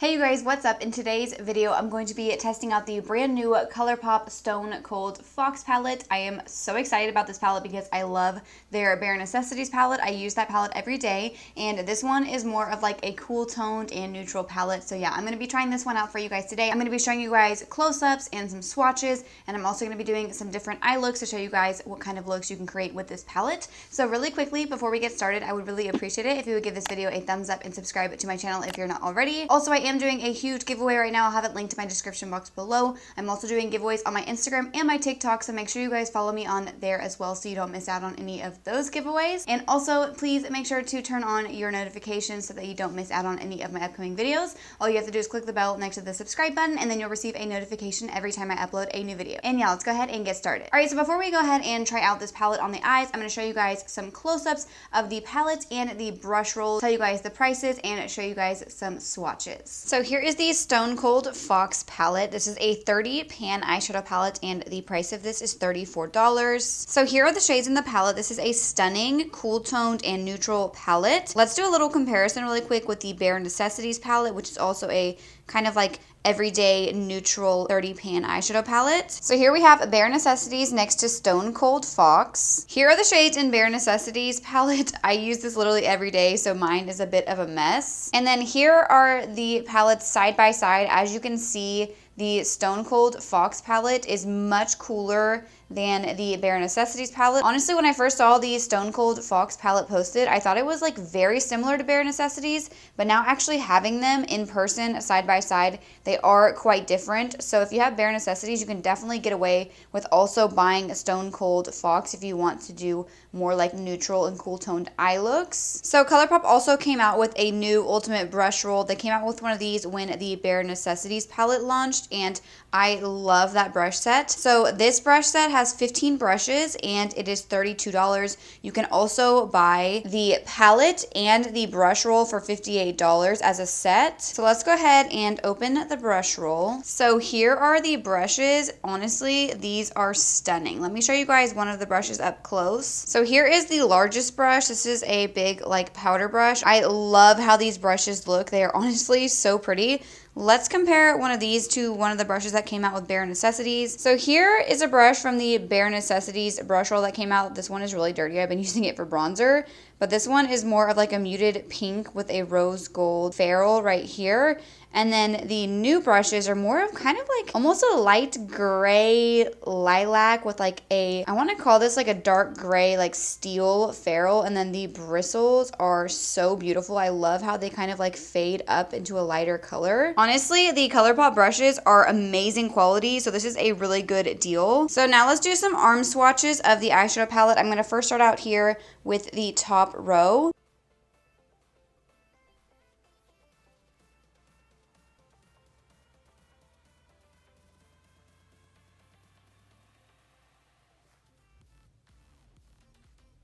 Hey you guys, what's up? In today's video, I'm going to be testing out the brand new Colourpop Stone Cold Fox palette. I am so excited about this palette because I love their Bare Necessities palette. I use that palette every day, and this one is more of like a cool toned and neutral palette. So yeah, I'm going to be trying this one out for you guys today. I'm going to be showing you guys close-ups and some swatches, and I'm also going to be doing some different eye looks to show you guys what kind of looks you can create with this palette. So really quickly, before we get started, I would really appreciate it if you would give this video a thumbs up and subscribe to my channel if you're not already. Also, I am doing a huge giveaway right now. I'll have it linked in my description box below. I'm also doing giveaways on my Instagram and my TikTok, so make sure you guys follow me on there as well so you don't miss out on any of those giveaways. And also, please make sure to turn on your notifications so that you don't miss out on any of my upcoming videos. All you have to do is click the bell next to the subscribe button, and then you'll receive a notification every time I upload a new video. And yeah, let's go ahead and get started. All right, so before we go ahead and try out this palette on the eyes, I'm going to show you guys some close-ups of the palette and the brush roll, tell you guys the prices, and show you guys some swatches. So here is the Stone Cold Fox palette. This is a 30 pan eyeshadow palette, and the price of this is $34. So here are the shades in the palette. This is a stunning, cool toned and neutral palette. Let's do a little comparison really quick with the Bare Necessities palette, which is also a kind of like everyday neutral 30 pan eyeshadow palette. So here we have Bare Necessities next to Stone Cold Fox. Here are the shades in Bare Necessities palette. I use this literally every day, so mine is a bit of a mess. And then here are the palettes side by side. As you can see, the Stone Cold Fox palette is much cooler than the Bare Necessities palette. Honestly, when I first saw the Stone Cold Fox palette posted, I thought it was like very similar to Bare Necessities, but now actually having them in person side by side, they are quite different. So if you have Bare Necessities, you can definitely get away with also buying a Stone Cold Fox if you want to do more like neutral and cool toned eye looks. So Colourpop also came out with a new ultimate brush roll. They came out with one of these when the Bare Necessities palette launched, and I love that brush set. So this brush set has 15 brushes and it is $32. You can also buy the palette and the brush roll for $58 as a set. So let's go ahead and open the brush roll. So here are the brushes. Honestly, these are stunning. Let me show you guys one of the brushes up close. So here is the largest brush. This is a big like powder brush. I love how these brushes look. They are honestly so pretty. Let's compare one of these to one of the brushes that came out with Bare Necessities. So here is a brush from the Bare Necessities brush roll that came out. This one is really dirty. I've been using it for bronzer, but this one is more of like a muted pink with a rose gold ferrule right here. And then the new brushes are more of kind of like almost a light gray lilac with like a, I want to call this like a dark gray like steel ferrule. And then the bristles are so beautiful. I love how they kind of like fade up into a lighter color. Honestly, the Colourpop brushes are amazing quality, so this is a really good deal. So now let's do some arm swatches of the eyeshadow palette. I'm going to first start out here with the top row.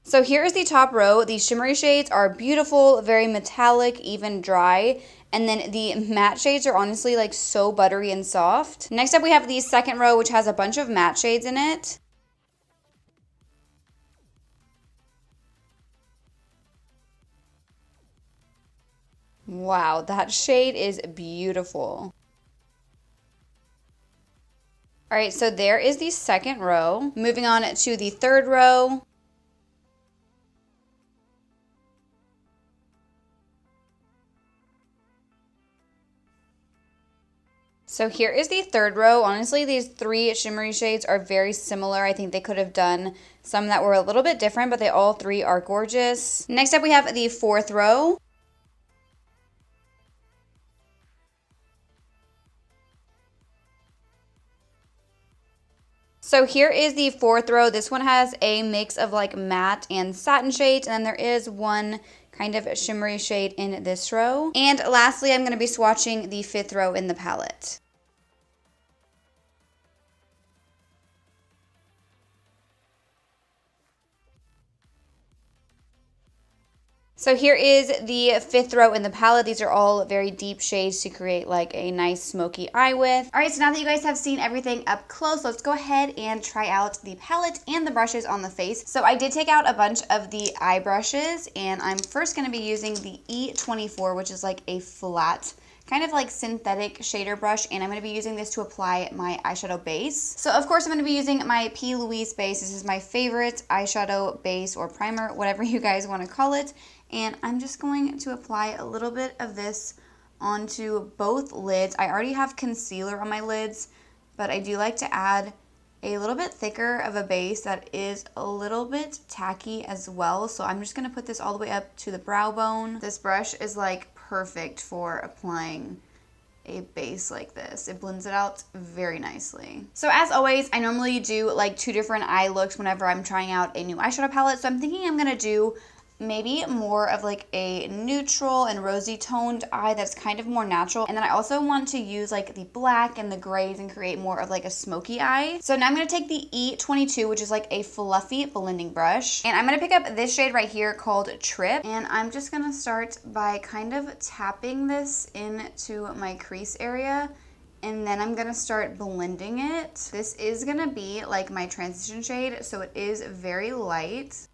So here is the top row. The shimmery shades are beautiful, very metallic, even dry. And then the matte shades are honestly like so buttery and soft. Next up we have the second row, which has a bunch of matte shades in it. Wow, that shade is beautiful. All right, so there is the second row. Moving on to the third row. So here is the third row. Honestly, these three shimmery shades are very similar. I think they could have done some that were a little bit different, but they all three are gorgeous. Next up, we have the fourth row. So here is the fourth row. This one has a mix of like matte and satin shades, and then there is one kind of shimmery shade in this row. And lastly, I'm going to be swatching the fifth row in the palette. So here is the fifth row in the palette. These are all very deep shades to create like a nice smoky eye with. All right, so now that you guys have seen everything up close, let's go ahead and try out the palette and the brushes on the face. So I did take out a bunch of the eye brushes, and I'm first gonna be using the E24, which is like a flat kind of like synthetic shader brush, and I'm going to be using this to apply my eyeshadow base. So of course I'm going to be using my P. Louise base. This is my favorite eyeshadow base or primer, whatever you guys want to call it. And I'm just going to apply a little bit of this onto both lids. I already have concealer on my lids, but I do like to add a little bit thicker of a base that is a little bit tacky as well. So I'm just going to put this all the way up to the brow bone. This brush is like perfect for applying a base like this. It blends it out very nicely. So as always, I normally do like 2 different eye looks whenever I'm trying out a new eyeshadow palette. So I'm thinking I'm going to do maybe more of like a neutral and rosy toned eye that's kind of more natural. And then I also want to use like the black and the grays and create more of like a smoky eye. So now I'm going to take the E22, which is like a fluffy blending brush. And I'm going to pick up this shade right here called Trip. And I'm just going to start by kind of tapping this into my crease area. And then I'm going to start blending it. This is going to be like my transition shade, so it is very light.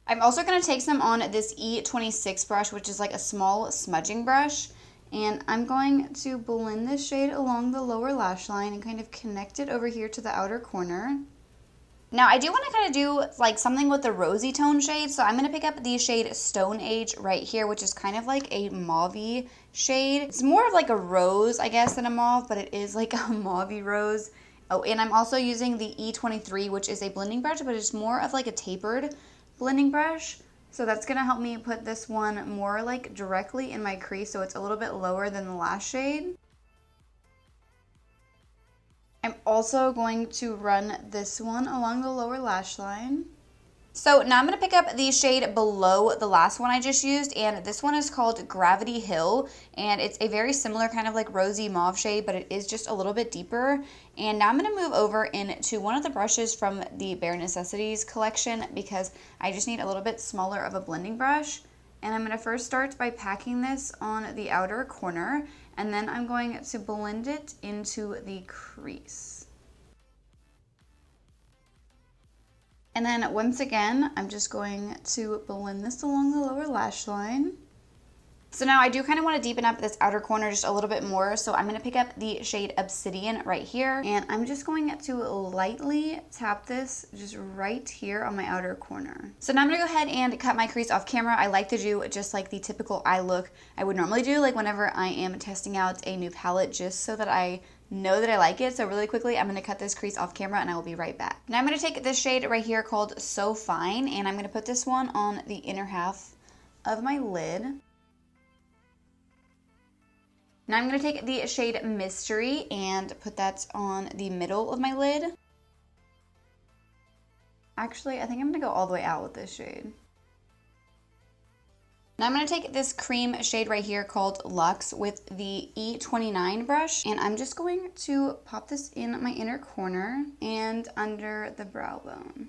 I'm also going to take some on this E26 brush, which is like a small smudging brush. And I'm going to blend this shade along the lower lash line and kind of connect it over here to the outer corner. Now I do want to kind of do like something with the rosy tone shade. So I'm going to pick up the shade Stone Age right here, which is kind of like a mauve-y shade. It's more of like a rose, I guess, than a mauve, but it is like a mauve-y rose. Oh, and I'm also using the E23, which is a blending brush, but it's more of like a tapered blending brush. So that's going to help me put this one more like directly in my crease, so it's a little bit lower than the last shade. I'm also going to run this one along the lower lash line. So now I'm going to pick up the shade below the last one I just used, and this one is called Gravity Hill, and it's a very similar kind of like rosy mauve shade, but it is just a little bit deeper. And now I'm going to move over into one of the brushes from the Bare Necessities collection because I just need a little bit smaller of a blending brush. And I'm going to first start by packing this on the outer corner, and then I'm going to blend it into the crease. And then once again, I'm just going to blend this along the lower lash line. So now I do kind of want to deepen up this outer corner just a little bit more. So I'm going to pick up the shade Obsidian right here. And I'm just going to lightly tap this just right here on my outer corner. So now I'm going to go ahead and cut my crease off camera. I like to do just like the typical eye look I would normally do, like whenever I am testing out a new palette, just so that I know that I like it. So really quickly, I'm going to cut this crease off camera and I will be right back. Now I'm going to take this shade right here called So Fine, and I'm going to put this one on the inner half of my lid. Now I'm going to take the shade Mystery and put that on the middle of my lid. Actually, I think I'm going to go all the way out with this shade. Now I'm going to take this cream shade right here called Luxe with the E29 brush, and I'm just going to pop this in my inner corner and under the brow bone.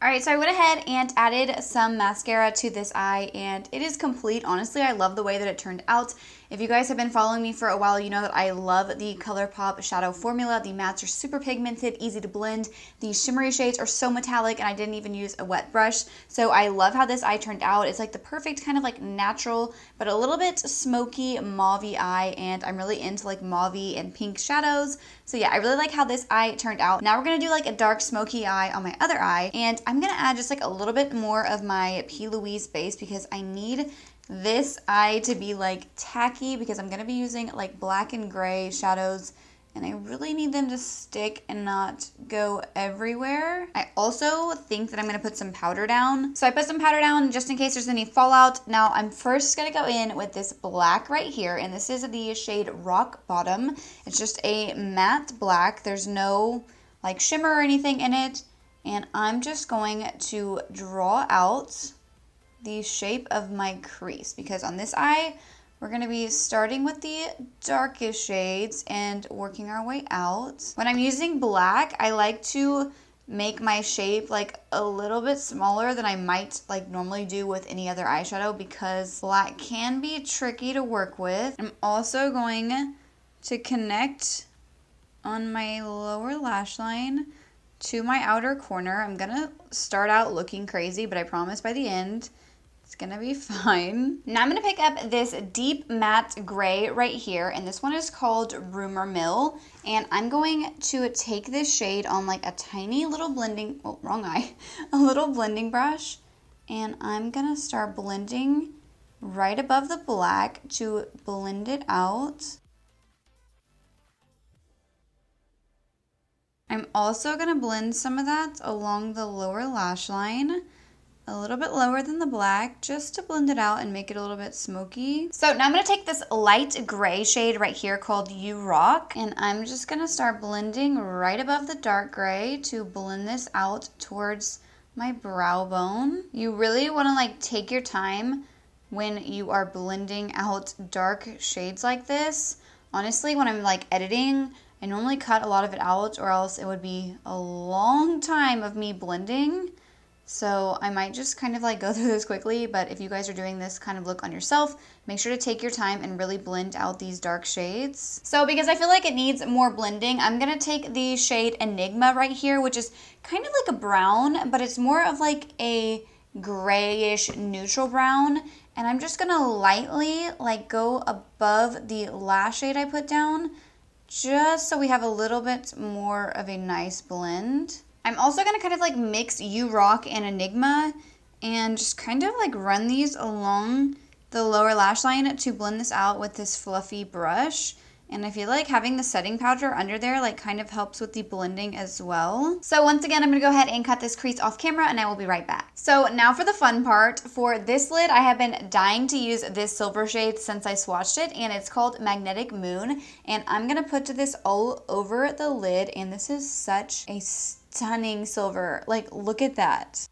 Alright, so I went ahead and added some mascara to this eye, and it is complete. Honestly, I love the way that it turned out. If you guys have been following me for a while, you know that I love the Colourpop shadow formula. The mattes are super pigmented, easy to blend. The shimmery shades are so metallic, and I didn't even use a wet brush. So I love how this eye turned out. It's like the perfect kind of like natural, but a little bit smoky, mauve-y eye, and I'm really into like mauve-y and pink shadows. So yeah, I really like how this eye turned out. Now we're going to do like a dark smoky eye on my other eye, and I'm going to add just like a little bit more of my P. Louise base because I need this eye to be like tacky because I'm going to be using like black and gray shadows, and I really need them to stick and not go everywhere. I also think that I'm going to put some powder down. So I put some powder down just in case there's any fallout. Now I'm first going to go in with this black right here, and this is the shade Rock Bottom. It's just a matte black. There's no like shimmer or anything in it. And I'm just going to draw out the shape of my crease because on this eye, we're going to be starting with the darkest shades and working our way out. When I'm using black, I like to make my shape like a little bit smaller than I might like normally do with any other eyeshadow because black can be tricky to work with. I'm also going to connect on my lower lash line to my outer corner. I'm gonna start out looking crazy, but I promise by the end It's gonna be fine. Now I'm gonna pick up this deep matte gray right here, and this one is called Rumor Mill. And I'm going to take this shade on like a tiny little blending, oh, wrong eye, a little blending brush. And I'm gonna start blending right above the black to blend it out. I'm also gonna blend some of that along the lower lash line, a little bit lower than the black, just to blend it out and make it a little bit smoky. So now I'm gonna take this light gray shade right here called You Rock, and I'm just gonna start blending right above the dark gray to blend this out towards my brow bone. You really wanna like take your time when you are blending out dark shades like this. Honestly, when I'm like editing, I normally cut a lot of it out, or else it would be a long time of me blending. So I might just kind of like go through this quickly, but if you guys are doing this kind of look on yourself, make sure to take your time and really blend out these dark shades. So because I feel like it needs more blending, I'm gonna take the shade Enigma right here, which is kind of like a brown, but it's more of like a grayish neutral brown. And I'm just gonna lightly like go above the lash shade I put down, just so we have a little bit more of a nice blend. I'm also gonna kind of like mix You Rock and Enigma and just kind of like run these along the lower lash line to blend this out with this fluffy brush. And I feel like having the setting powder under there like kind of helps with the blending as well. So once again, I'm gonna go ahead and cut this crease off camera and I will be right back. So now for the fun part. For this lid, I have been dying to use this silver shade since I swatched it, and it's called Magnetic Moon. And I'm gonna put this all over the lid, and this is such a stunning silver. Like, look at that.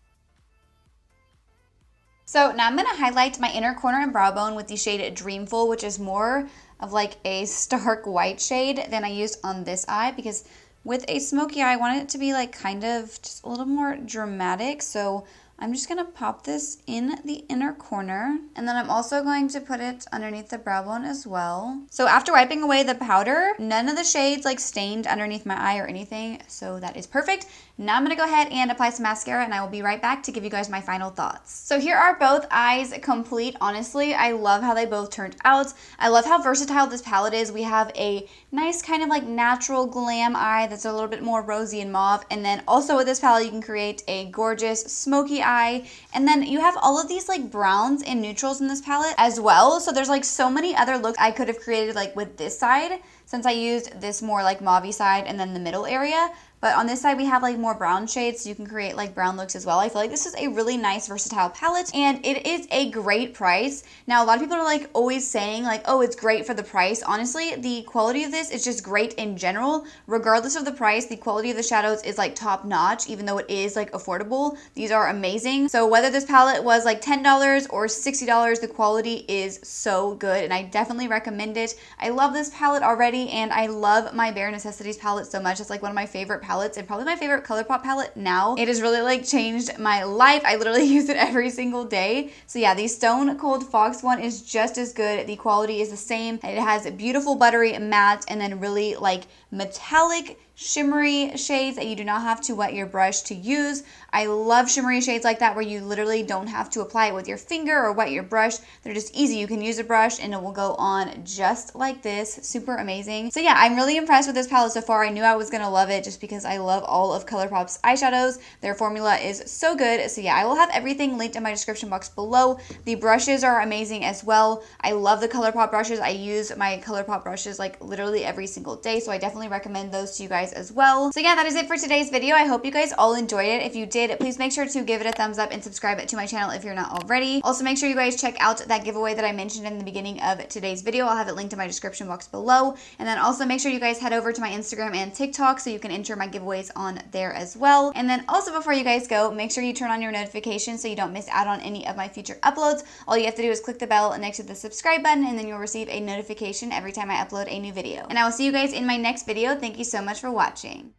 So now I'm gonna highlight my inner corner and brow bone with the shade Dreamful, which is more of like a stark white shade than I used on this eye, because with a smoky eye, I want it to be like kind of just a little more dramatic. So I'm just gonna pop this in the inner corner, and then I'm also going to put it underneath the brow bone as well. So after wiping away the powder, none of the shades like stained underneath my eye or anything, so that is perfect. Now I'm gonna go ahead and apply some mascara, and I will be right back to give you guys my final thoughts. So here are both eyes complete. Honestly, I love how they both turned out. I love how versatile this palette is. We have a nice kind of like natural glam eye that's a little bit more rosy and mauve, and then also with this palette you can create a gorgeous smoky eye, and then you have all of these like browns and neutrals in this palette as well. So there's like so many other looks I could have created like with this side, since I used this more like mauve side and then the middle area. But on this side, we have like more brown shades, so you can create like brown looks as well. I feel like this is a really nice versatile palette, and it is a great price. Now, a lot of people are like always saying like, oh, it's great for the price. Honestly, the quality of this is just great in general. Regardless of the price, the quality of the shadows is like top notch, even though it is like affordable. These are amazing. So whether this palette was like $10 or $60, the quality is so good, and I definitely recommend it. I love this palette already, and I love my Bare Necessities palette so much. It's like one of my favorite palettes and probably my favorite Colourpop palette now. It has really like changed my life. I literally use it every single day. So yeah, the Stone Cold Fox one is just as good. The quality is the same. It has beautiful buttery matte and then really like metallic shimmery shades that you do not have to wet your brush to use. I love shimmery shades like that where you literally don't have to apply it with your finger or wet your brush. They're just easy. You can use a brush and it will go on just like this. Super amazing. So yeah, I'm really impressed with this palette so far. I knew I was gonna love it just because I love all of Colourpop's eyeshadows. Their formula is so good. So yeah, I will have everything linked in my description box below. The brushes are amazing as well. I love the Colourpop brushes. I use my Colourpop brushes like literally every single day, so I definitely recommend those to you guys as well. So yeah, that is it for today's video. I hope you guys all enjoyed it. If you did, please make sure to give it a thumbs up and subscribe to my channel if you're not already. Also, make sure you guys check out that giveaway that I mentioned in the beginning of today's video. I'll have it linked in my description box below. And then also make sure you guys head over to my Instagram and TikTok so you can enter my giveaways on there as well. And then also before you guys go, make sure you turn on your notifications so you don't miss out on any of my future uploads. All you have to do is click the bell next to the subscribe button, and then you'll receive a notification every time I upload a new video. And I will see you guys in my next video. Thank you so much for watching.